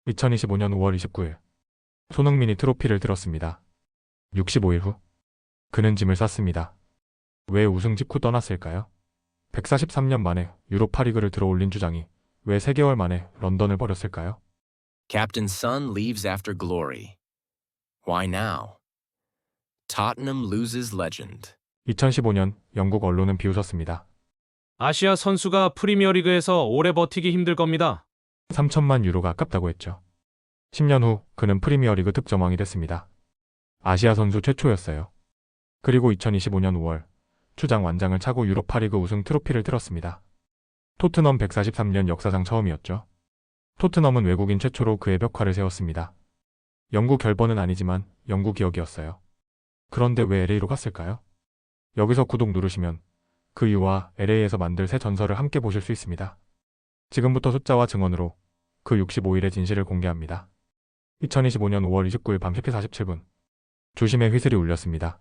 2025년 5월 29일 손흥민이 트로피를 들었습니다. 65일 후 그는 짐을 쌌습니다. 왜 우승 직후 떠났을까요? 143년 만에 유로파리그를 들어올린 주장이 왜 3개월 만에 런던을 버렸을까요? Captain Son leaves after glory. Why now? Tottenham loses legend. 2015년 영국 언론은 비웃었습니다. 아시아 선수가 프리미어리그에서 오래 버티기 힘들 겁니다. 3천만 유로가 아깝다고 했죠. 10년 후 그는 프리미어리그 득점왕이 됐습니다. 아시아 선수 최초였어요. 그리고 2025년 5월 추장 완장을 차고 유로파리그 우승 트로피를 들었습니다. 토트넘 143년 역사상 처음이었죠. 토트넘은 외국인 최초로 그의 벽화를 세웠습니다. 영구 결번은 아니지만 영구 기억이었어요. 그런데 왜 LA로 갔을까요? 여기서 구독 누르시면 그 이유와 LA에서 만들 새 전설을 함께 보실 수 있습니다. 지금부터 숫자와 증언으로 그 65일의 진실을 공개합니다. 2025년 5월 29일 밤 10시 47분 주심의 휘슬이 울렸습니다.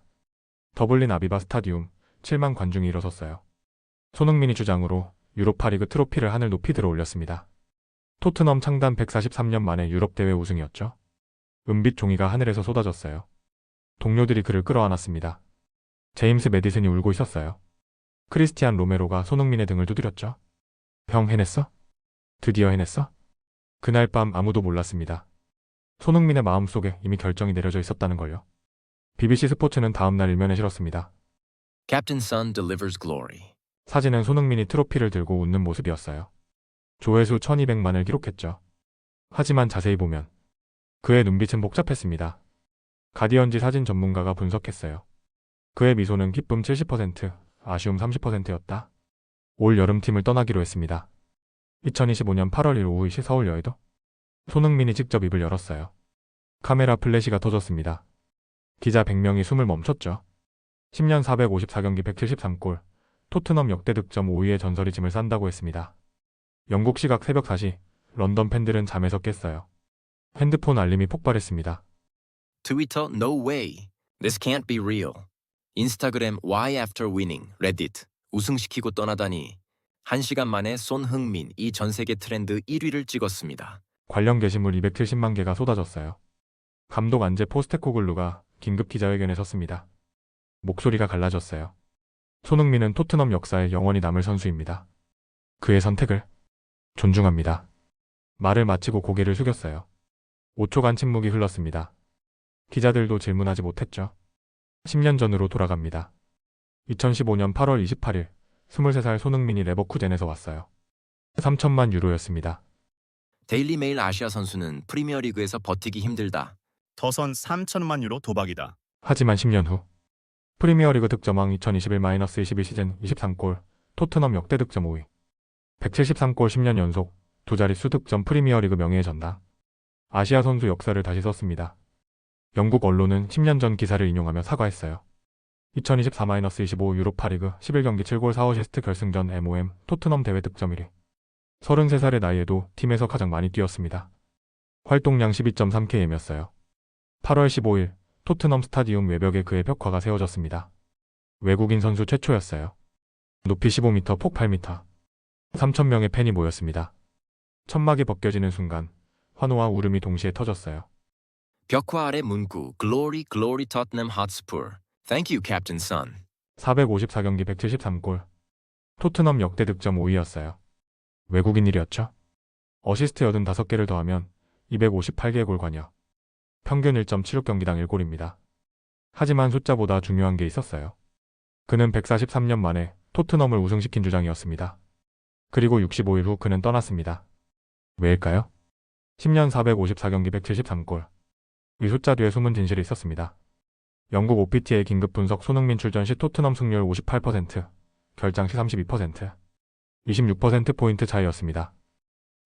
더블린 아비바 스타디움 7만 관중이 일어섰어요. 손흥민이 주장으로 유로파리그 트로피를 하늘 높이 들어 올렸습니다. 토트넘 창단 143년 만에 유럽 대회 우승이었죠. 은빛 종이가 하늘에서 쏟아졌어요. 동료들이 그를 끌어안았습니다. 제임스 매디슨이 울고 있었어요. 크리스티안 로메로가 손흥민의 등을 두드렸죠. 형 해냈어? 드디어 해냈어? 그날 밤 아무도 몰랐습니다. 손흥민의 마음속에 이미 결정이 내려져 있었다는 걸요. BBC 스포츠는 다음날 일면에 실었습니다. Captain Son delivers glory. 사진은 손흥민이 트로피를 들고 웃는 모습이었어요. 조회수 1200만을 기록했죠. 하지만 자세히 보면 그의 눈빛은 복잡했습니다. 가디언지 사진 전문가가 분석했어요. 그의 미소는 기쁨 70%, 아쉬움 30%였다. 올 여름팀을 떠나기로 했습니다. 2025년 8월 1일 오후 2시 서울 여의도. 손흥민이 직접 입을 열었어요. 카메라 플래시가 터졌습니다. 기자 100명이 숨을 멈췄죠. 10년 454경기 173골, 토트넘 역대 득점 5위의 전설이 짐을 싼다고 했습니다. 영국 시각 새벽 4시, 런던 팬들은 잠에서 깼어요. 핸드폰 알림이 폭발했습니다. Twitter no way. This can't be real. 인스타그램 why after winning. 레딧 우승시키고 떠나다니. 1시간 만에 손흥민 이 전 세계 트렌드 1위를 찍었습니다. 관련 게시물 270만 개가 쏟아졌어요. 감독 안제 포스테코글루가 긴급 기자회견에 섰습니다. 목소리가 갈라졌어요. 손흥민은 토트넘 역사에 영원히 남을 선수입니다. 그의 선택을 존중합니다. 말을 마치고 고개를 숙였어요. 5초간 침묵이 흘렀습니다. 기자들도 질문하지 못했죠. 10년 전으로 돌아갑니다. 2015년 8월 28일 23살 손흥민이 레버쿠젠에서 왔어요. 3천만 유로였습니다. 데일리 메일 아시아 선수는 프리미어리그에서 버티기 힘들다. 더선 3천만 유로 도박이다. 하지만 10년 후 프리미어리그 득점왕 2021-22 시즌 23골, 토트넘 역대 득점 5위. 173골 10년 연속, 두 자릿수 득점 프리미어리그 명예의 전당. 아시아 선수 역사를 다시 썼습니다. 영국 언론은 10년 전 기사를 인용하며 사과했어요. 2024-25 유로파리그 11경기 7골 4어시스트 결승전 MOM 토트넘 대회 득점 1위. 33살의 나이에도 팀에서 가장 많이 뛰었습니다. 활동량 12.3km였어요. 8월 15일 토트넘 스타디움 외벽에 그의 벽화가 세워졌습니다. 외국인 선수 최초였어요. 높이 15m, 폭 8m. 3,000명의 팬이 모였습니다. 천막이 벗겨지는 순간 환호와 울음이 동시에 터졌어요. 벽화 아래 문구 Glory, Glory Tottenham Hotspur. Thank you, Captain Son. 454경기 173골. 토트넘 역대 득점 5위였어요. 외국인 일이었죠. 어시스트 85개를 더하면 258개의 골 관여. 평균 1.76경기당 1골입니다. 하지만 숫자보다 중요한 게 있었어요. 그는 143년 만에 토트넘을 우승시킨 주장이었습니다. 그리고 65일 후 그는 떠났습니다. 왜일까요? 10년 454경기 173골. 이 숫자 뒤에 숨은 진실이 있었습니다. 영국 OPT의 긴급 분석 손흥민 출전 시 토트넘 승률 58%, 결장 시 32%, 26%포인트 차이였습니다.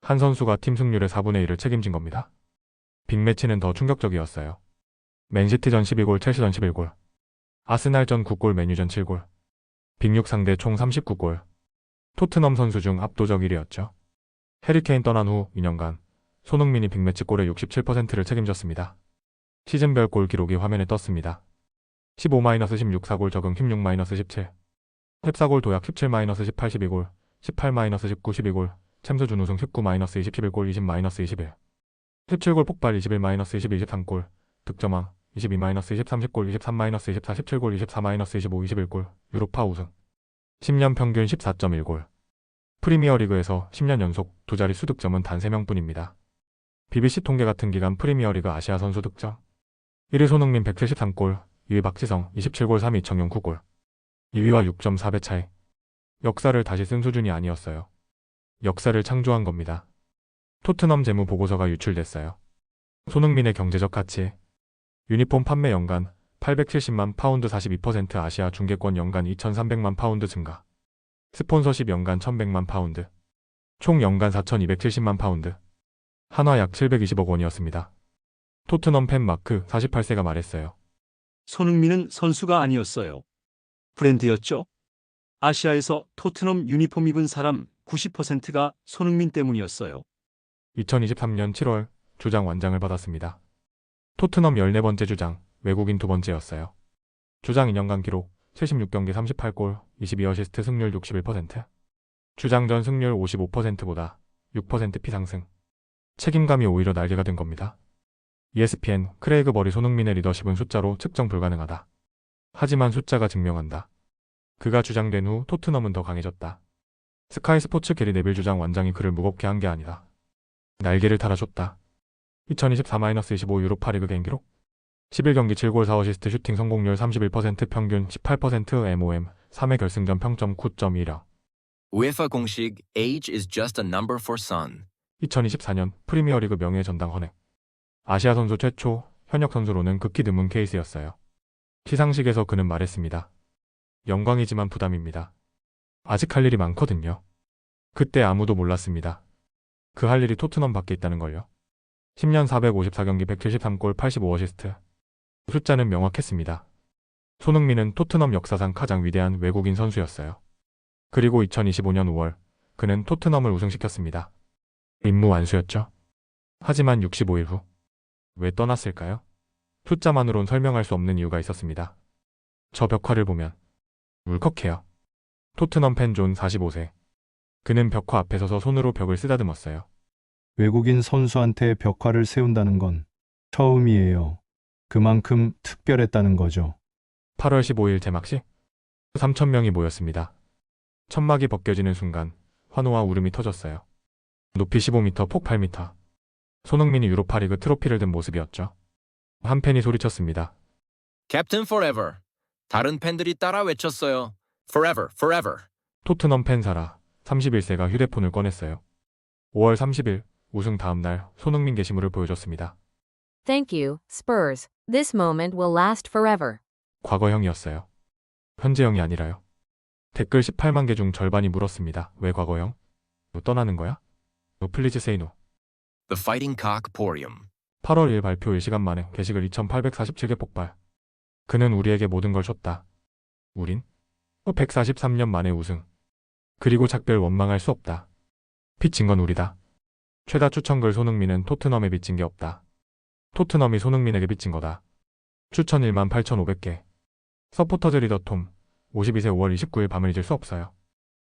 한 선수가 팀 승률의 4분의 1을 책임진 겁니다. 빅매치는 더 충격적이었어요. 맨시티전 12골, 첼시전 11골, 아스날전 9골, 메뉴전 7골, 빅6 상대 총 39골. 토트넘 선수 중 압도적 1위였죠. 해리케인 떠난 후 2년간 손흥민이 빅매치 골의 67%를 책임졌습니다. 시즌별 골 기록이 화면에 떴습니다. 15-16 4골 적응 16-17, 14골 도약 17-18 12골, 18-19 12골, 챔스 준우승 19-20 11골 20-21. 17골 폭발 21-21 23골 득점왕 22-20 30골 23-24 17골 24-25 21골 유로파 우승 10년 평균 14.1골 프리미어리그에서 10년 연속 두 자릿수 득점은 단 3명뿐입니다. BBC 통계 같은 기간 프리미어리그 아시아 선수 득점 1위 손흥민 173골 2위 박지성 27골 3위 이청용 9골 2위와 6.4배 차이 역사를 다시 쓴 수준이 아니었어요. 역사를 창조한 겁니다. 토트넘 재무 보고서가 유출됐어요. 손흥민의 경제적 가치 유니폼 판매 연간 870만 파운드 42% 아시아 중계권 연간 2300만 파운드 증가 스폰서십 연간 1100만 파운드 총 연간 4270만 파운드 한화 약 720억 원이었습니다. 토트넘 팬 마크 48세가 말했어요. 손흥민은 선수가 아니었어요. 브랜드였죠. 아시아에서 토트넘 유니폼 입은 사람 90%가 손흥민 때문이었어요. 2023년 7월 주장 완장을 받았습니다. 토트넘 14번째 주장, 외국인 두 번째였어요. 주장 2년간 기록 76경기 38골, 22어시스트 승률 61%. 주장 전 승률 55%보다 6% 피상승. 책임감이 오히려 날개가 된 겁니다. ESPN, 크레이그 버리 손흥민의 리더십은 숫자로 측정 불가능하다. 하지만 숫자가 증명한다. 그가 주장된 후 토트넘은 더 강해졌다. 스카이 스포츠 게리 네빌 주장 완장이 그를 무겁게 한 게 아니다. 날개를 달아줬다. 2024-25 유로파리그 개인 기록 11경기 7골 4어시스트 슈팅 성공률 31% 평균 18% MOM 3회 결승전 평점 9.1여 UEFA 공식 Age is just a number for Son. 2024년 프리미어리그 명예 전당 헌액 아시아 선수 최초 현역 선수로는 극히 드문 케이스였어요. 시상식에서 그는 말했습니다. 영광이지만 부담입니다. 아직 할 일이 많거든요. 그때 아무도 몰랐습니다. 그 할 일이 토트넘 밖에 있다는 걸요. 10년 454경기 173골 85어시스트. 숫자는 명확했습니다. 손흥민은 토트넘 역사상 가장 위대한 외국인 선수였어요. 그리고 2025년 5월 그는 토트넘을 우승시켰습니다. 임무 완수였죠. 하지만 65일 후 왜 떠났을까요? 숫자만으론 설명할 수 없는 이유가 있었습니다. 저 벽화를 보면 울컥해요. 토트넘 팬 존 45세. 그는 벽화 앞에 서서 손으로 벽을 쓰다듬었어요. 외국인 선수한테 벽화를 세운다는 건 처음이에요. 그만큼 특별했다는 거죠. 8월 15일 개막식 3,000명이 모였습니다. 천막이 벗겨지는 순간 환호와 울음이 터졌어요. 높이 15m, 폭 8m. 손흥민이 유로파리그 트로피를 든 모습이었죠. 한 팬이 소리쳤습니다. Captain Forever. 다른 팬들이 따라 외쳤어요. Forever, forever. 토트넘 팬사라 31세가 휴대폰을 꺼냈어요. 5월 30일 우승 다음 날 손흥민 게시물을 보여줬습니다. Thank you, Spurs. This moment will last forever. 과거형이었어요. 현재형이 아니라요. 댓글 18만 개 중 절반이 물었습니다. 왜 과거형? 너 떠나는 거야? 너 플리즈 세이 노. The Fighting Cock Porium. 8월 1일 발표 1시간 만에 게시글 2847개 폭발. 그는 우리에게 모든 걸 줬다. 우린 143년 만에 우승. 그리고 작별 원망할 수 없다. 빚진 건 우리다. 최다 추천글 손흥민은 토트넘에 빚진 게 없다. 토트넘이 손흥민에게 빚진 거다. 추천 18,500개. 서포터즈 리더 톰 52세 5월 29일 밤을 잊을 수 없어요.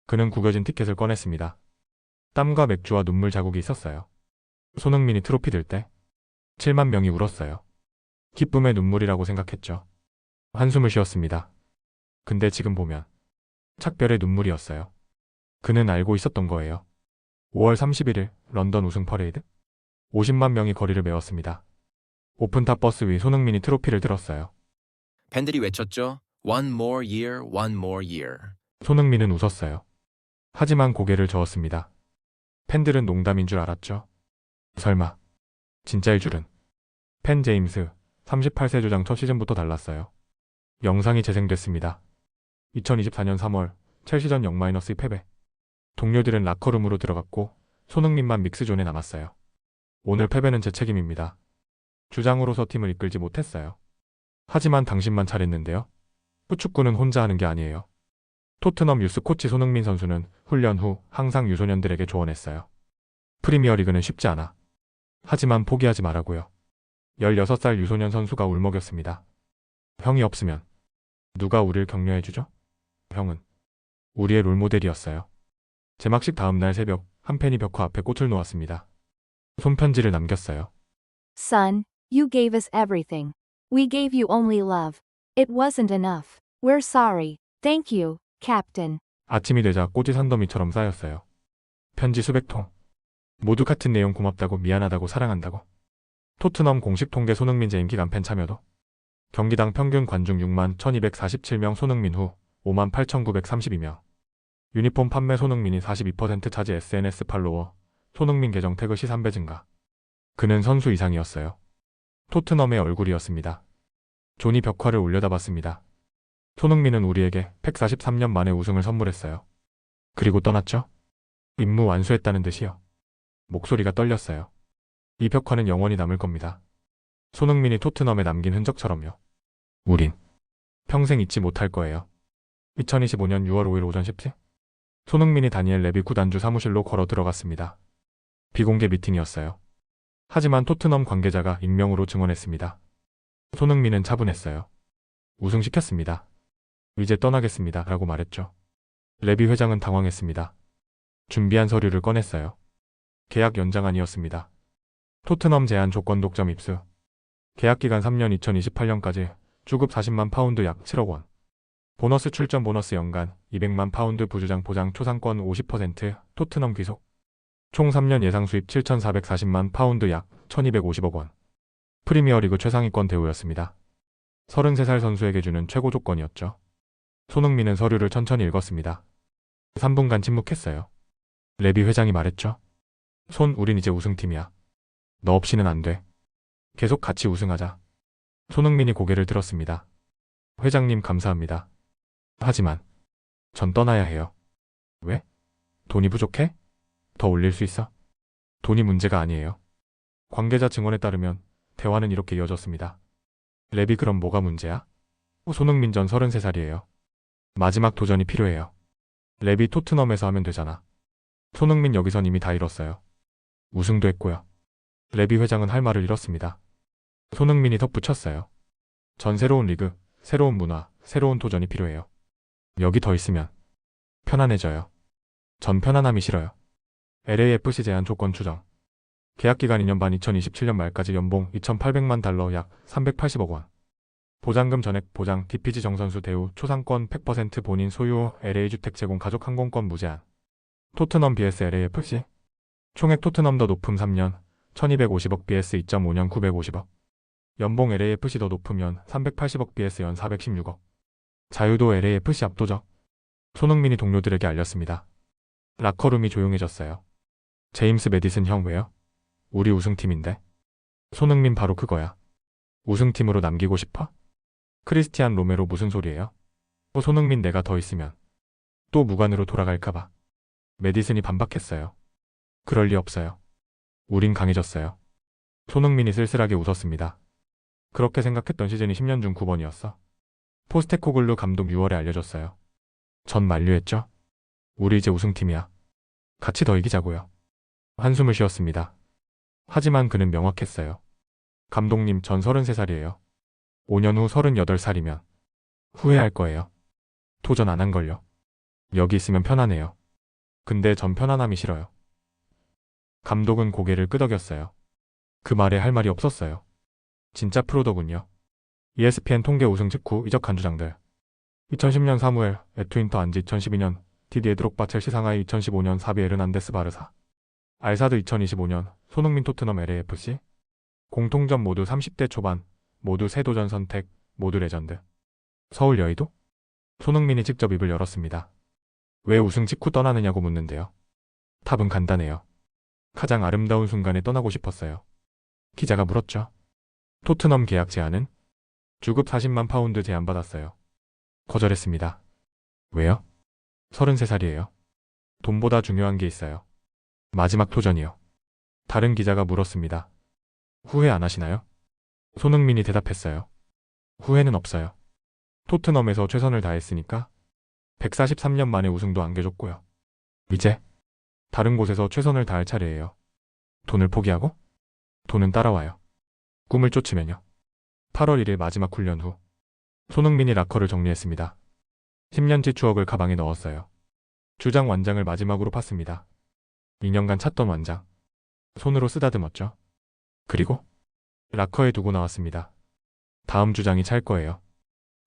그는 구겨진 티켓을 꺼냈습니다. 땀과 맥주와 눈물 자국이 있었어요. 손흥민이 트로피 들 때 7만 명이 울었어요. 기쁨의 눈물이라고 생각했죠. 한숨을 쉬었습니다. 근데 지금 보면 착별의 눈물이었어요. 그는 알고 있었던 거예요. 5월 31일 런던 우승 퍼레이드 50만 명이 거리를 메웠습니다. 오픈탑 버스 위 손흥민이 트로피를 들었어요. 팬들이 외쳤죠. One more year, one more year. 손흥민은 웃었어요. 하지만 고개를 저었습니다. 팬들은 농담인 줄 알았죠. 설마 진짜일 줄은. 팬 제임스 38세 주장 첫 시즌부터 달랐어요. 영상이 재생됐습니다. 2024년 3월 첼시전 0-2 패배. 동료들은 라커룸으로 들어갔고 손흥민만 믹스존에 남았어요. 오늘 패배는 제 책임입니다. 주장으로서 팀을 이끌지 못했어요. 하지만 당신만 잘했는데요. 후축구는 혼자 하는 게 아니에요. 토트넘 유스 코치 손흥민 선수는 훈련 후 항상 유소년들에게 조언했어요. 프리미어리그는 쉽지 않아. 하지만 포기하지 말라고요. 16살 유소년 선수가 울먹였습니다. 형이 없으면 누가 우릴 격려해주죠? 형은 우리의 롤모델이었어요. 제막식 다음 날 새벽 한 팬이 벽화 앞에 꽃을 놓았습니다. 손편지를 남겼어요. Son, you gave us everything. We gave you only love. It wasn't enough. We're sorry. Thank you, Captain. 아침이 되자 꽃이 산더미처럼 쌓였어요. 편지 수백 통. 모두 같은 내용 고맙다고 미안하다고 사랑한다고. 토트넘 공식 통계 손흥민 재임 기간 팬 참여도. 경기당 평균 관중 6만 1247명 손흥민 후 5만 8932명. 유니폼 판매 손흥민이 42% 차지 SNS 팔로워. 손흥민 계정 태그 시 3배 증가. 그는 선수 이상이었어요. 토트넘의 얼굴이었습니다. 존이 벽화를 올려다봤습니다. 손흥민은 우리에게 143년 만에 우승을 선물했어요. 그리고 떠났죠? 임무 완수했다는 듯이요. 목소리가 떨렸어요. 이 벽화는 영원히 남을 겁니다. 손흥민이 토트넘에 남긴 흔적처럼요. 우린 평생 잊지 못할 거예요. 2025년 6월 5일 오전 10시 손흥민이 다니엘 레비 구단주 사무실로 걸어 들어갔습니다. 비공개 미팅이었어요. 하지만 토트넘 관계자가 익명으로 증언했습니다. 손흥민은 차분했어요. 우승시켰습니다. 이제 떠나겠습니다. 라고 말했죠. 레비 회장은 당황했습니다. 준비한 서류를 꺼냈어요. 계약 연장안이었습니다. 토트넘 제한 조건 독점 입수. 계약기간 3년 2028년까지 주급 40만 파운드 약 7억 원. 보너스 출전 보너스 연간 200만 파운드 부주장 보장 초상권 50% 토트넘 귀속. 총 3년 예상 수입 7,440만 파운드 약 1,250억 원. 프리미어리그 최상위권 대우였습니다. 33살 선수에게 주는 최고 조건이었죠. 손흥민은 서류를 천천히 읽었습니다. 3분간 침묵했어요. 레비 회장이 말했죠. 손, 우린 이제 우승팀이야. 너 없이는 안 돼. 계속 같이 우승하자. 손흥민이 고개를 들었습니다. 회장님 감사합니다. 하지만 전 떠나야 해요. 왜? 돈이 부족해? 더 올릴 수 있어? 돈이 문제가 아니에요. 관계자 증언에 따르면 대화는 이렇게 이어졌습니다. 레비 그럼 뭐가 문제야? 손흥민 전 33살이에요. 마지막 도전이 필요해요. 레비 토트넘에서 하면 되잖아. 손흥민 여기선 이미 다 잃었어요. 우승도 했고요. 레비 회장은 할 말을 잃었습니다. 손흥민이 덧붙였어요. 전 새로운 리그, 새로운 문화, 새로운 도전이 필요해요. 여기 더 있으면 편안해져요. 전 편안함이 싫어요. LAFC 제한 조건 추정. 계약기간 2년 반 2027년 말까지 연봉 2,800만 달러 약 380억 원. 보장금 전액 보장 DPG 정선수 대우 초상권 100% 본인 소유 LA 주택 제공 가족 항공권 무제한. 토트넘 BS LAFC. 총액 토트넘 더 높음 3년 1250억 BS 2.5년 950억. 연봉 LAFC 더 높으면 380억 BS 연 416억. 자유도 LAFC 압도적. 손흥민이 동료들에게 알렸습니다. 라커룸이 조용해졌어요. 제임스 메디슨 형 왜요? 우리 우승팀인데. 손흥민 바로 그거야. 우승팀으로 남기고 싶어? 크리스티안 로메로 무슨 소리예요? 손흥민 내가 더 있으면 또 무관으로 돌아갈까봐. 메디슨이 반박했어요. 그럴 리 없어요. 우린 강해졌어요. 손흥민이 쓸쓸하게 웃었습니다. 그렇게 생각했던 시즌이 10년 중 9번이었어. 포스테코글루 감독 6월에 알려줬어요. 전 만류했죠. 우리 이제 우승팀이야. 같이 더 이기자고요. 한숨을 쉬었습니다. 하지만 그는 명확했어요. 감독님 전 33살이에요. 5년 후 38살이면 후회할 거예요. 도전 안 한 걸요. 여기 있으면 편안해요. 근데 전 편안함이 싫어요. 감독은 고개를 끄덕였어요. 그 말에 할 말이 없었어요. 진짜 프로더군요. ESPN 통계 우승 직후 이적한 주장들. 2010년 사무엘, 에투인터 안지 2012년, 디디에 드록바 첼시 상하이 2015년 사비 에르난데스 바르사. 알사드 2025년, 손흥민 토트넘 LAFC. 공통점 모두 30대 초반, 모두 새 도전 선택, 모두 레전드. 서울 여의도? 손흥민이 직접 입을 열었습니다. 왜 우승 직후 떠나느냐고 묻는데요. 답은 간단해요. 가장 아름다운 순간에 떠나고 싶었어요. 기자가 물었죠. 토트넘 계약 제한은? 주급 40만 파운드 제한받았어요. 거절했습니다. 왜요? 33살이에요. 돈보다 중요한 게 있어요. 마지막 도전이요. 다른 기자가 물었습니다. 후회 안 하시나요? 손흥민이 대답했어요. 후회는 없어요. 토트넘에서 최선을 다했으니까 143년 만에 우승도 안겨줬고요. 이제 다른 곳에서 최선을 다할 차례예요. 돈을 포기하고? 돈은 따라와요. 꿈을 쫓으면요. 8월 1일 마지막 훈련 후 손흥민이 라커를 정리했습니다. 10년치 추억을 가방에 넣었어요. 주장 완장을 마지막으로 팠습니다. 2년간 찾던 완장. 손으로 쓰다듬었죠. 그리고 라커에 두고 나왔습니다. 다음 주장이 찰 거예요.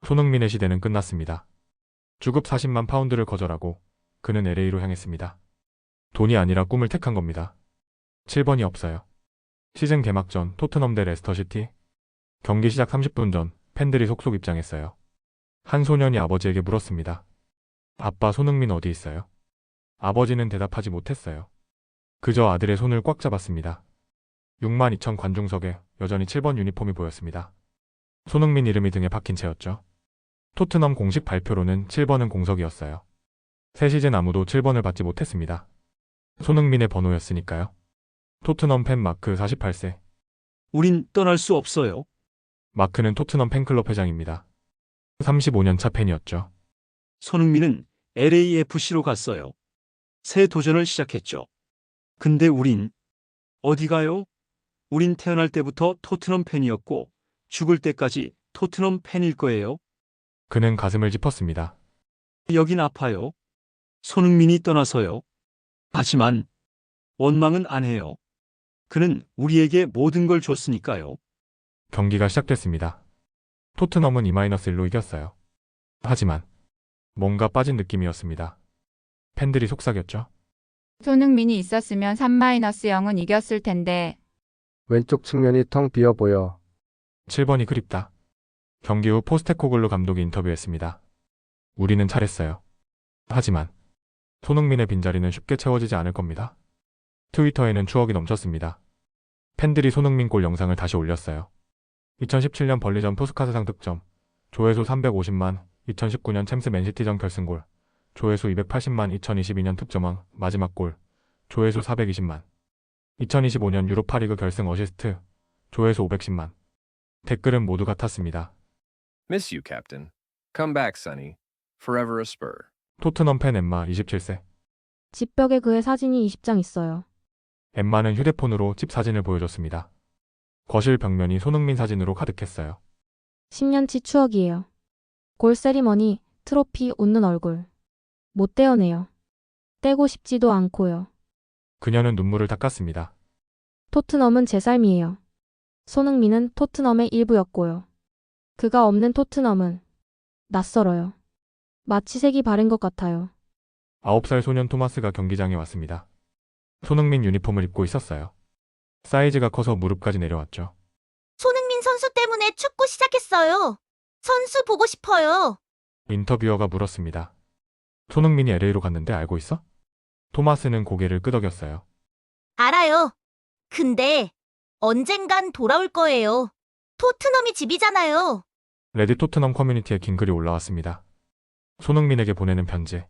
손흥민의 시대는 끝났습니다. 주급 40만 파운드를 거절하고 그는 LA로 향했습니다. 돈이 아니라 꿈을 택한 겁니다. 7번이 없어요. 시즌 개막 전 토트넘 대 레스터시티. 경기 시작 30분 전 팬들이 속속 입장했어요. 한 소년이 아버지에게 물었습니다. 아빠, 손흥민 어디 있어요? 아버지는 대답하지 못했어요. 그저 아들의 손을 꽉 잡았습니다. 6만 2천 관중석에 여전히 7번 유니폼이 보였습니다. 손흥민 이름이 등에 박힌 채였죠. 토트넘 공식 발표로는 7번은 공석이었어요. 새 시즌 아무도 7번을 받지 못했습니다. 손흥민의 번호였으니까요. 토트넘 팬 마크 48세. 우린 떠날 수 없어요. 마크는 토트넘 팬클럽 회장입니다. 35년 차 팬이었죠. 손흥민은 LAFC로 갔어요. 새 도전을 시작했죠. 근데 우린 어디 가요? 우린 태어날 때부터 토트넘 팬이었고 죽을 때까지 토트넘 팬일 거예요. 그는 가슴을 짚었습니다. 여긴 아파요. 손흥민이 떠나서요. 하지만 원망은 안 해요. 그는 우리에게 모든 걸 줬으니까요. 경기가 시작됐습니다. 토트넘은 2-1로 이겼어요. 하지만 뭔가 빠진 느낌이었습니다. 팬들이 속삭였죠. 손흥민이 있었으면 3-0은 이겼을 텐데. 왼쪽 측면이 텅 비어 보여. 7번이 그립다. 경기 후 포스테코글루 감독이 인터뷰했습니다. 우리는 잘했어요. 하지만 손흥민의 빈자리는 쉽게 채워지지 않을 겁니다. 트위터에는 추억이 넘쳤습니다. 팬들이 손흥민 골 영상을 다시 올렸어요. 2017년 벌리전 푸스카스상 득점, 조회수 350만, 2019년 챔스 맨시티전 결승골, 조회수 280만, 2022년 득점왕, 마지막 골, 조회수 420만, 2025년 유로파리그 결승 어시스트, 조회수 510만. 댓글은 모두 같았습니다. Miss you, Captain. Come back, Sonny. Forever a Spur. 토트넘 팬 엠마 27세. 집벽에 그의 사진이 20장 있어요. 엠마는 휴대폰으로 집 사진을 보여줬습니다. 거실 벽면이 손흥민 사진으로 가득했어요. 10년치 추억이에요. 골 세리머니, 트로피, 웃는 얼굴. 못 떼어내요. 떼고 싶지도 않고요. 그녀는 눈물을 닦았습니다. 토트넘은 제 삶이에요. 손흥민은 토트넘의 일부였고요. 그가 없는 토트넘은 낯설어요. 마치 색이 바른 것 같아요. 9살 소년 토마스가 경기장에 왔습니다. 손흥민 유니폼을 입고 있었어요. 사이즈가 커서 무릎까지 내려왔죠. 손흥민 선수 때문에 축구 시작했어요. 선수 보고 싶어요. 인터뷰어가 물었습니다. 손흥민이 LA로 갔는데 알고 있어? 토마스는 고개를 끄덕였어요. 알아요. 근데 언젠간 돌아올 거예요. 토트넘이 집이잖아요. 레딧 토트넘 커뮤니티에 긴 글이 올라왔습니다. 손흥민에게 보내는 편지.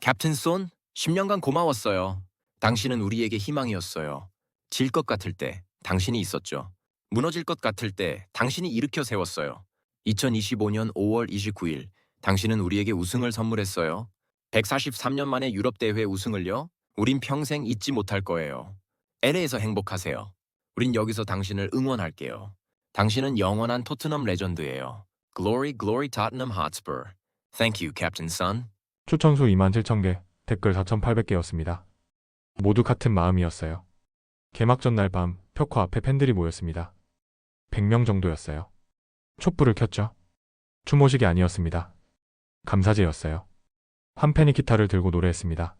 캡틴 손, 10년간 고마웠어요. 당신은 우리에게 희망이었어요. 질 것 같을 때 당신이 있었죠. 무너질 것 같을 때 당신이 일으켜 세웠어요. 2025년 5월 29일, 당신은 우리에게 우승을 선물했어요. 143년 만에 유럽 대회 우승을요? 우린 평생 잊지 못할 거예요. LA에서 행복하세요. 우린 여기서 당신을 응원할게요. 당신은 영원한 토트넘 레전드예요. Glory, glory Tottenham Hotspur. Thank you, Captain Son. 추천수 27,000개, 댓글 4,800개였습니다. 모두 같은 마음이었어요. 개막전 날 밤 벽화 앞에 팬들이 모였습니다. 100명 정도였어요. 촛불을 켰죠. 추모식이 아니었습니다. 감사제였어요. 한 팬이 기타를 들고 노래했습니다.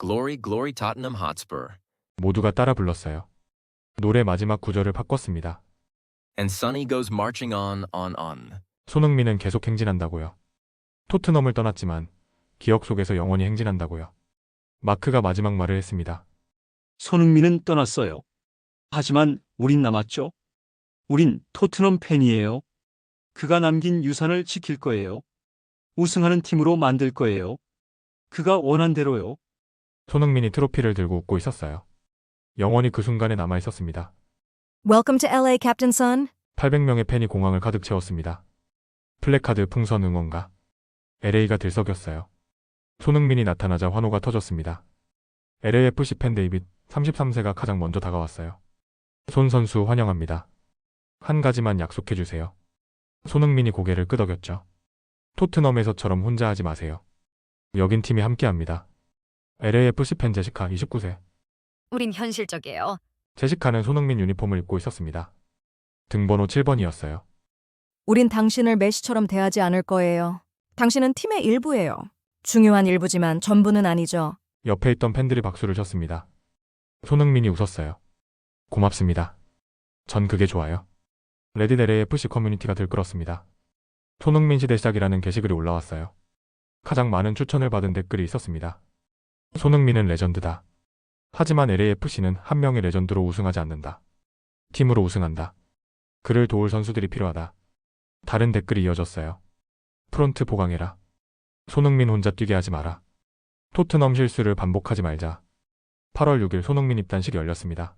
Glory, glory Tottenham Hotspur. 모두가 따라 불렀어요. 노래 마지막 구절을 바꿨습니다. And Sonny goes marching on. 손흥민은 계속 행진한다고요. 토트넘을 떠났지만 기억 속에서 영원히 행진한다고요. 마크가 마지막 말을 했습니다. 손흥민은 떠났어요. 하지만 우린 남았죠. 우린 토트넘 팬이에요. 그가 남긴 유산을 지킬 거예요. 우승하는 팀으로 만들 거예요. 그가 원한 대로요. 손흥민이 트로피를 들고 웃고 있었어요. 영원히 그 순간에 남아 있었습니다. Welcome to LA, Captain Son. 800명의 팬이 공항을 가득 채웠습니다. 플래카드, 풍선, 응원가. LA가 들썩였어요. 손흥민이 나타나자 환호가 터졌습니다. LAFC 팬 데이빗 33세가 가장 먼저 다가왔어요. 손 선수 환영합니다. 한 가지만 약속해 주세요. 손흥민이 고개를 끄덕였죠. 토트넘에서처럼 혼자 하지 마세요. 여긴 팀이 함께합니다. LAFC 팬 제시카 29세. 우린 현실적이에요. 제시카는 손흥민 유니폼을 입고 있었습니다. 등번호 7번이었어요. 우린 당신을 메시처럼 대하지 않을 거예요. 당신은 팀의 일부예요. 중요한 일부지만 전부는 아니죠. 옆에 있던 팬들이 박수를 쳤습니다. 손흥민이 웃었어요. 고맙습니다. 전 그게 좋아요. 레딧 LAFC 커뮤니티가 들끓었습니다. 손흥민 시대 시작이라는 게시글이 올라왔어요. 가장 많은 추천을 받은 댓글이 있었습니다. 손흥민은 레전드다. 하지만 LAFC는 한 명의 레전드로 우승하지 않는다. 팀으로 우승한다. 그를 도울 선수들이 필요하다. 다른 댓글이 이어졌어요. 프론트 보강해라. 손흥민 혼자 뛰게 하지 마라. 토트넘 실수를 반복하지 말자. 8월 6일 손흥민 입단식이 열렸습니다.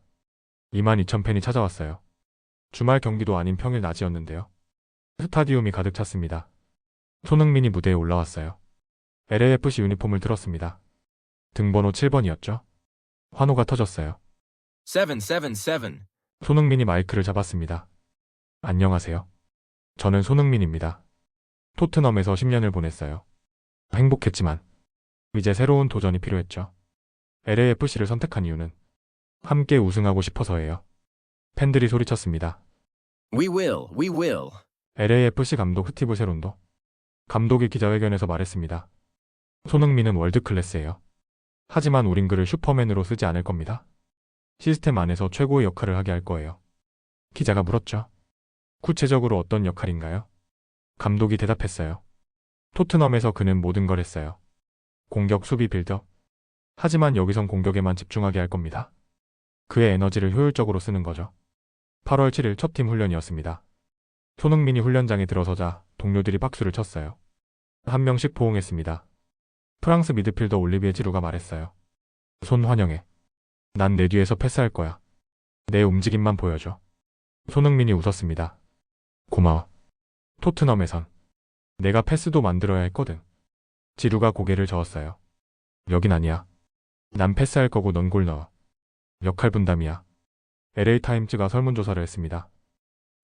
22,000팬이 찾아왔어요. 주말 경기도 아닌 평일 낮이었는데요. 스타디움이 가득 찼습니다. 손흥민이 무대에 올라왔어요. LAFC 유니폼을 들었습니다. 등번호 7번이었죠. 환호가 터졌어요. 777. 손흥민이 마이크를 잡았습니다. 안녕하세요. 저는 손흥민입니다. 토트넘에서 10년을 보냈어요. 행복했지만 이제 새로운 도전이 필요했죠. LAFC를 선택한 이유는 함께 우승하고 싶어서예요. 팬들이 소리쳤습니다. We will, we will. LAFC 감독 스티브 세론도 감독이 기자회견에서 말했습니다. 손흥민은 월드클래스예요. 하지만 우린 그를 슈퍼맨으로 쓰지 않을 겁니다. 시스템 안에서 최고의 역할을 하게 할 거예요. 기자가 물었죠. 구체적으로 어떤 역할인가요? 감독이 대답했어요. 토트넘에서 그는 모든 걸 했어요. 공격, 수비, 빌드업. 하지만 여기선 공격에만 집중하게 할 겁니다. 그의 에너지를 효율적으로 쓰는 거죠. 8월 7일 첫 팀 훈련이었습니다. 손흥민이 훈련장에 들어서자 동료들이 박수를 쳤어요. 한 명씩 포옹했습니다. 프랑스 미드필더 올리비에 지루가 말했어요. 손 환영해. 난 내 뒤에서 패스할 거야. 내 움직임만 보여줘. 손흥민이 웃었습니다. 고마워. 토트넘에선 내가 패스도 만들어야 했거든. 지루가 고개를 저었어요. 여긴 아니야. 난 패스할 거고 넌 골 넣어. 역할 분담이야. LA타임즈가 설문조사를 했습니다.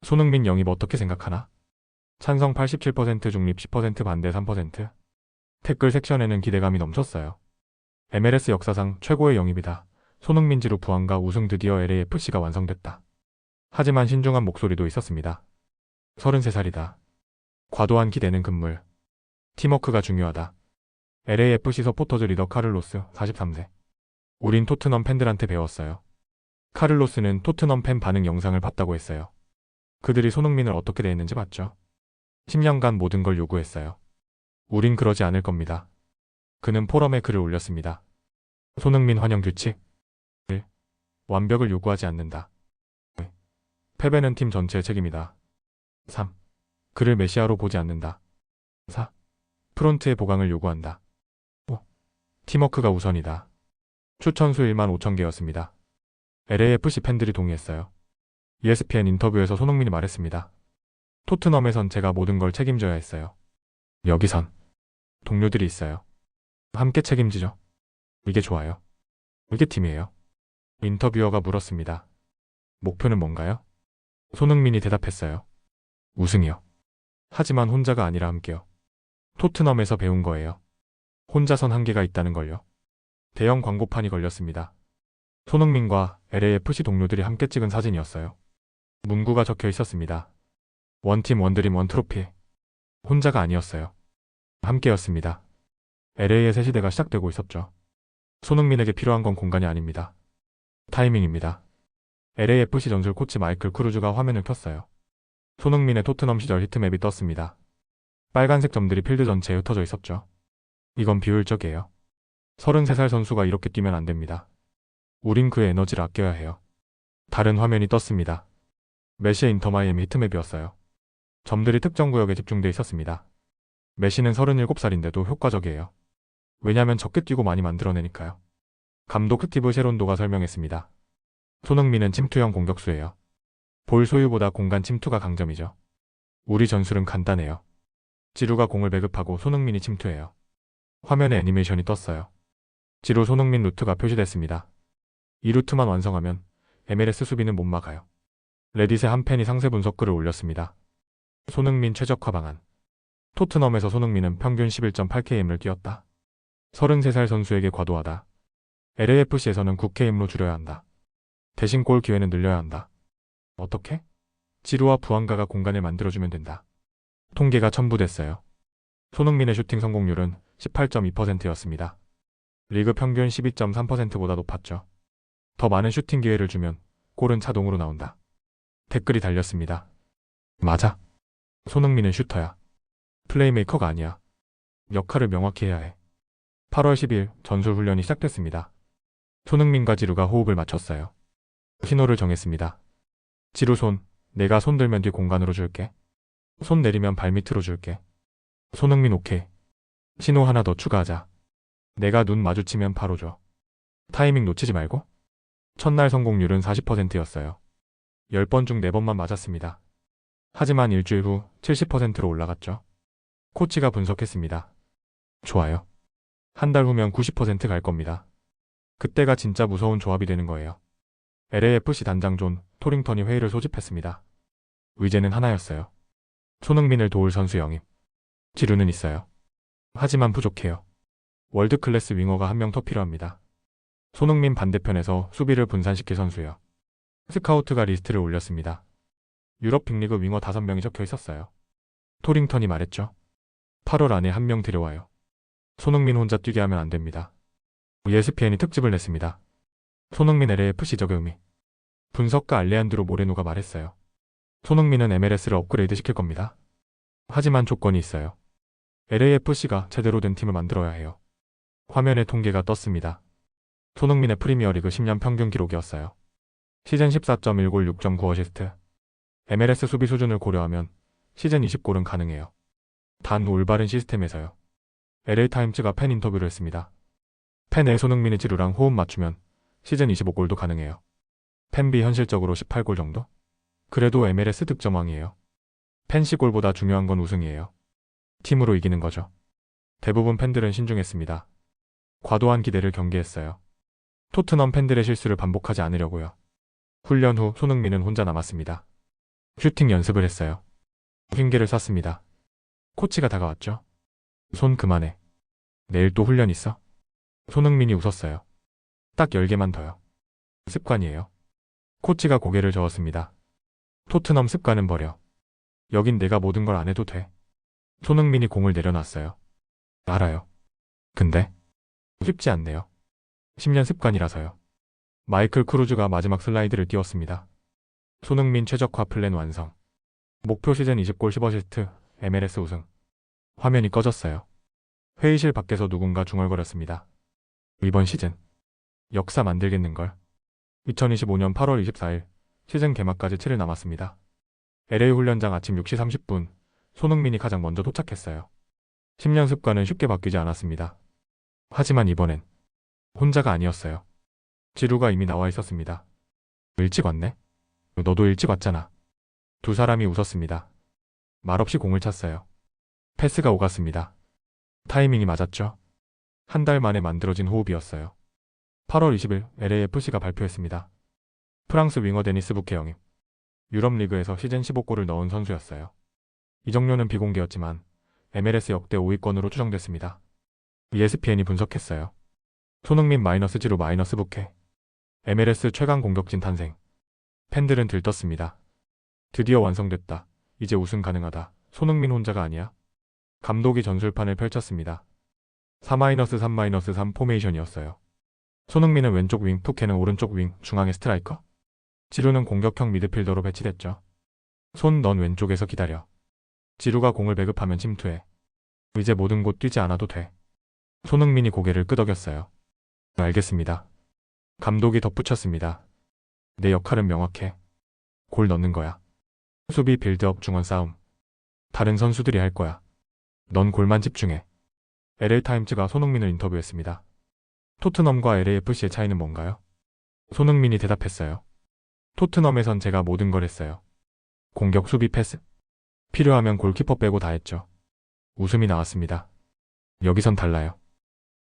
손흥민 영입 어떻게 생각하나? 찬성 87%, 중립 10%, 반대 3%. 댓글 섹션에는 기대감이 넘쳤어요. MLS 역사상 최고의 영입이다. 손흥민 지루 부활과 우승, 드디어 LAFC가 완성됐다. 하지만 신중한 목소리도 있었습니다. 33살이다. 과도한 기대는 금물. 팀워크가 중요하다. LAFC 서포터즈 리더 카를로스 43세. 우린 토트넘 팬들한테 배웠어요. 카를로스는 토트넘 팬 반응 영상을 봤다고 했어요. 그들이 손흥민을 어떻게 대했는지 봤죠. 10년간 모든 걸 요구했어요. 우린 그러지 않을 겁니다. 그는 포럼에 글을 올렸습니다. 손흥민 환영 규칙 1. 완벽을 요구하지 않는다. 2. 패배는 팀 전체의 책임이다. 3. 그를 메시아로 보지 않는다. 4. 프론트의 보강을 요구한다. 5. 팀워크가 우선이다. 추천수 15,000개였습니다. LAFC 팬들이 동의했어요. ESPN 인터뷰에서 손흥민이 말했습니다. 토트넘에선 제가 모든 걸 책임져야 했어요. 여기선 동료들이 있어요. 함께 책임지죠. 이게 좋아요. 이게 팀이에요. 인터뷰어가 물었습니다. 목표는 뭔가요? 손흥민이 대답했어요. 우승이요. 하지만 혼자가 아니라 함께요. 토트넘에서 배운 거예요. 혼자선 한계가 있다는 걸요. 대형 광고판이 걸렸습니다. 손흥민과 LAFC 동료들이 함께 찍은 사진이었어요. 문구가 적혀 있었습니다. 원팀, 원드림, 원트로피. 혼자가 아니었어요. 함께였습니다. LA의 새 시대가 시작되고 있었죠. 손흥민에게 필요한 건 공간이 아닙니다. 타이밍입니다. LAFC 전술 코치 마이클 크루즈가 화면을 켰어요. 손흥민의 토트넘 시절 히트맵이 떴습니다. 빨간색 점들이 필드 전체에 흩어져 있었죠. 이건 비효율적이에요. 33살 선수가 이렇게 뛰면 안 됩니다. 우린 그의 에너지를 아껴야 해요. 다른 화면이 떴습니다. 메시의 인터 마이애미 히트맵이었어요. 점들이 특정 구역에 집중돼 있었습니다. 메시는 37살인데도 효과적이에요. 왜냐면 적게 뛰고 많이 만들어내니까요. 감독 스티브 셰론도가 설명했습니다. 손흥민은 침투형 공격수예요. 볼 소유보다 공간 침투가 강점이죠. 우리 전술은 간단해요. 지루가 공을 배급하고 손흥민이 침투해요. 화면에 애니메이션이 떴어요. 지루 손흥민 루트가 표시됐습니다. 이 루트만 완성하면 MLS 수비는 못 막아요. 레딧의 한 팬이 상세 분석글을 올렸습니다. 손흥민 최적화 방안. 토트넘에서 손흥민은 평균 11.8km를 뛰었다. 33살 선수에게 과도하다. LAFC에서는 9km로 줄여야 한다. 대신 골 기회는 늘려야 한다. 어떻게? 지루와 부안가가 공간을 만들어주면 된다. 통계가 첨부됐어요. 손흥민의 슈팅 성공률은 18.2%였습니다. 리그 평균 12.3%보다 높았죠. 더 많은 슈팅 기회를 주면 골은 자동으로 나온다. 댓글이 달렸습니다. 맞아. 손흥민은 슈터야. 플레이메이커가 아니야. 역할을 명확히 해야 해. 8월 10일 전술 훈련이 시작됐습니다. 손흥민과 지루가 호흡을 맞췄어요. 신호를 정했습니다. 지루 손, 내가 손 들면 뒤 공간으로 줄게. 손 내리면 발 밑으로 줄게. 손흥민 오케이. 신호 하나 더 추가하자. 내가 눈 마주치면 바로 줘. 타이밍 놓치지 말고. 첫날 성공률은 40%였어요. 10번 중 4번만 맞았습니다. 하지만 일주일 후 70%로 올라갔죠. 코치가 분석했습니다. 좋아요. 한 달 후면 90% 갈 겁니다. 그때가 진짜 무서운 조합이 되는 거예요. LAFC 단장 존 토링턴이 회의를 소집했습니다. 의제는 하나였어요. 손흥민을 도울 선수 영입. 지루는 있어요. 하지만 부족해요. 월드클래스 윙어가 한 명 더 필요합니다. 손흥민 반대편에서 수비를 분산시킬 선수요. 스카우트가 리스트를 올렸습니다. 유럽 빅리그 윙어 5명이 적혀 있었어요. 토링턴이 말했죠. 8월 안에 한 명 데려와요. 손흥민 혼자 뛰게 하면 안 됩니다. ESPN이 특집을 냈습니다. 손흥민 LAFC 적의 의미. 분석가 알레한드로 모레노가 말했어요. 손흥민은 MLS를 업그레이드 시킬 겁니다. 하지만 조건이 있어요. LAFC가 제대로 된 팀을 만들어야 해요. 화면에 통계가 떴습니다. 손흥민의 프리미어리그 10년 평균 기록이었어요. 시즌 14.1골 6.9 어시스트. MLS 수비 수준을 고려하면 시즌 20골은 가능해요. 단 올바른 시스템에서요. LA타임즈가 팬 인터뷰를 했습니다. 팬의 손흥민의 지루랑 호흡 맞추면 시즌 25골도 가능해요. 팬비 현실적으로 18골 정도? 그래도 MLS 득점왕이에요. 팬시골보다 중요한 건 우승이에요. 팀으로 이기는 거죠. 대부분 팬들은 신중했습니다. 과도한 기대를 경계했어요. 토트넘 팬들의 실수를 반복하지 않으려고요. 훈련 후 손흥민은 혼자 남았습니다. 슈팅 연습을 했어요. 핑계를 쐈습니다. 코치가 다가왔죠. 손 그만해. 내일 또 훈련 있어? 손흥민이 웃었어요. 딱 10개만 더요. 습관이에요. 코치가 고개를 저었습니다. 토트넘 습관은 버려. 여긴 내가 모든 걸 안 해도 돼. 손흥민이 공을 내려놨어요. 알아요. 근데 쉽지 않네요. 10년 습관이라서요. 마이클 크루즈가 마지막 슬라이드를 띄웠습니다. 손흥민 최적화 플랜 완성. 목표 시즌 20골 10어시스트, MLS 우승. 화면이 꺼졌어요. 회의실 밖에서 누군가 중얼거렸습니다. 이번 시즌 역사 만들겠는걸. 2025년 8월 24일 시즌 개막까지 7일 남았습니다. LA 훈련장 아침 6시 30분 손흥민이 가장 먼저 도착했어요. 10년 습관은 쉽게 바뀌지 않았습니다. 하지만 이번엔 혼자가 아니었어요. 지루가 이미 나와 있었습니다. 일찍 왔네? 너도 일찍 왔잖아. 두 사람이 웃었습니다. 말없이 공을 찼어요. 패스가 오갔습니다. 타이밍이 맞았죠? 한 달 만에 만들어진 호흡이었어요. 8월 20일 LAFC가 발표했습니다. 프랑스 윙어 데니스 부케 영입. 유럽 리그에서 시즌 15골을 넣은 선수였어요. 이적료는 비공개였지만 MLS 역대 5위권으로 추정됐습니다. ESPN이 분석했어요. 손흥민 마이너스 지루 마이너스 부케. MLS 최강 공격진 탄생. 팬들은 들떴습니다. 드디어 완성됐다. 이제 우승 가능하다. 손흥민 혼자가 아니야. 감독이 전술판을 펼쳤습니다. 4-3-3 포메이션이었어요. 손흥민은 왼쪽 윙, 푸케는 오른쪽 윙, 중앙에 스트라이커. 지루는 공격형 미드필더로 배치됐죠. 손, 넌 왼쪽에서 기다려. 지루가 공을 배급하면 침투해. 이제 모든 곳 뛰지 않아도 돼. 손흥민이 고개를 끄덕였어요. 알겠습니다. 감독이 덧붙였습니다. 내 역할은 명확해. 골 넣는 거야. 수비, 빌드업, 중원 싸움. 다른 선수들이 할 거야. 넌 골만 집중해. LA타임즈가 손흥민을 인터뷰했습니다. 토트넘과 LAFC의 차이는 뭔가요? 손흥민이 대답했어요. 토트넘에선 제가 모든 걸 했어요. 공격, 수비, 패스. 필요하면 골키퍼 빼고 다 했죠. 웃음이 나왔습니다. 여기선 달라요.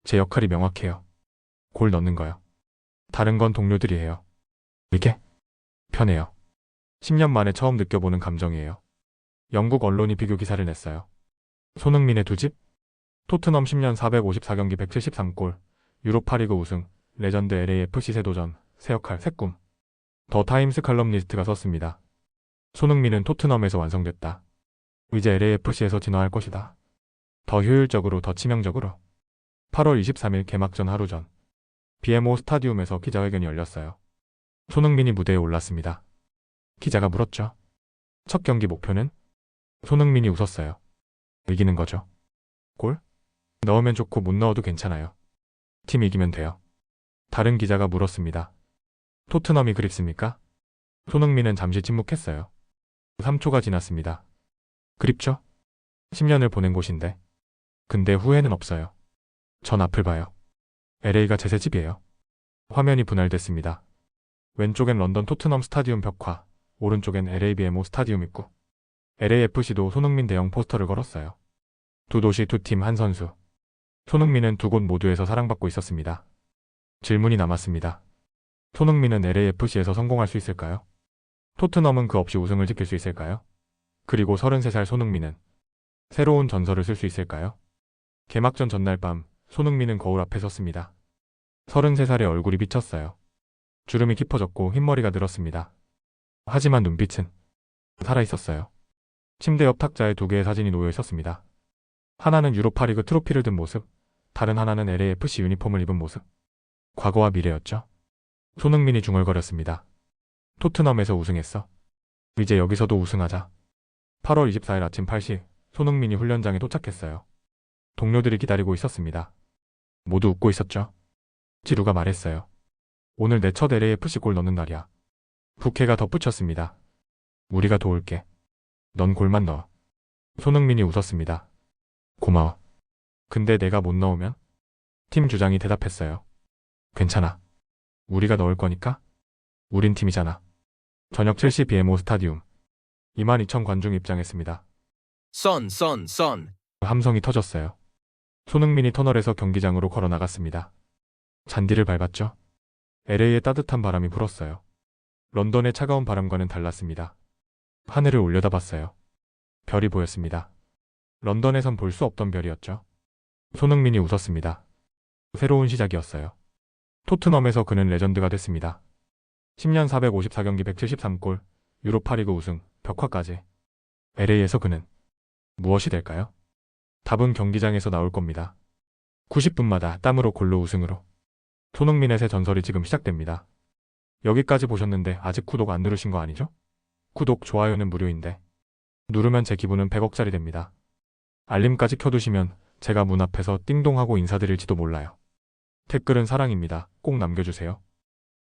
제 역할이 명확해요. 골 넣는 거요. 다른 건 동료들이 해요. 이게 편해요. 10년 만에 처음 느껴보는 감정이에요. 영국 언론이 비교 기사를 냈어요. 손흥민의 두 집? 토트넘 10년 454경기 173골, 유로파리그 우승, 레전드 LAFC 새 도전, 새 역할, 새 꿈. 더 타임스 칼럼니스트가 썼습니다. 손흥민은 토트넘에서 완성됐다. 이제 LAFC에서 진화할 것이다. 더 효율적으로, 더 치명적으로. 8월 23일 개막전 하루 전 BMO 스타디움에서 기자회견이 열렸어요. 손흥민이 무대에 올랐습니다. 기자가 물었죠. 첫 경기 목표는? 손흥민이 웃었어요. 이기는 거죠. 골? 넣으면 좋고 못 넣어도 괜찮아요. 팀 이기면 돼요. 다른 기자가 물었습니다. 토트넘이 그립습니까? 손흥민은 잠시 침묵했어요. 3초가 지났습니다. 그립죠? 10년을 보낸 곳인데. 근데 후회는 없어요. 전 앞을 봐요. LA가 제 새 집이에요. 화면이 분할됐습니다. 왼쪽엔 런던 토트넘 스타디움 벽화, 오른쪽엔 LA BMO 스타디움 입구. LAFC도 손흥민 대형 포스터를 걸었어요. 두 도시, 두 팀, 한 선수. 손흥민은 두 곳 모두에서 사랑받고 있었습니다. 질문이 남았습니다. 손흥민은 LAFC에서 성공할 수 있을까요? 토트넘은 그 없이 우승을 지킬 수 있을까요? 그리고 33살 손흥민은 새로운 전설을 쓸 수 있을까요? 개막전 전날 밤 손흥민은 거울 앞에 섰습니다. 33살의 얼굴이 비쳤어요. 주름이 깊어졌고 흰머리가 늘었습니다. 하지만 눈빛은 살아있었어요. 침대 옆 탁자에 두 개의 사진이 놓여 있었습니다. 하나는 유로파리그 트로피를 든 모습, 다른 하나는 LAFC 유니폼을 입은 모습. 과거와 미래였죠. 손흥민이 중얼거렸습니다. 토트넘에서 우승했어. 이제 여기서도 우승하자. 8월 24일 아침 8시 손흥민이 훈련장에 도착했어요. 동료들이 기다리고 있었습니다. 모두 웃고 있었죠. 지루가 말했어요. 오늘 내 첫 LAFC 골 넣는 날이야. 부캐가 덧붙였습니다. 우리가 도울게. 넌 골만 넣어. 손흥민이 웃었습니다. 고마워. 근데 내가 못 넣으면? 팀 주장이 대답했어요. 괜찮아. 우리가 넣을 거니까? 우린 팀이잖아. 저녁 7시 BMO 스타디움. 22,000 관중 입장했습니다. 선. 함성이 터졌어요. 손흥민이 터널에서 경기장으로 걸어 나갔습니다. 잔디를 밟았죠. LA의 따뜻한 바람이 불었어요. 런던의 차가운 바람과는 달랐습니다. 하늘을 올려다봤어요. 별이 보였습니다. 런던에선 볼 수 없던 별이었죠. 손흥민이 웃었습니다. 새로운 시작이었어요. 토트넘에서 그는 레전드가 됐습니다. 10년 454경기 173골, 유로파리그 우승, 벽화까지. LA에서 그는 무엇이 될까요? 답은 경기장에서 나올 겁니다. 90분마다 땀으로 골로 우승으로. 손흥민의 새 전설이 지금 시작됩니다. 여기까지 보셨는데 아직 구독 안 누르신 거 아니죠? 구독, 좋아요는 무료인데 누르면 제 기분은 100억짜리 됩니다. 알림까지 켜두시면 제가 문 앞에서 띵동하고 인사드릴지도 몰라요. 댓글은 사랑입니다. 꼭 남겨주세요.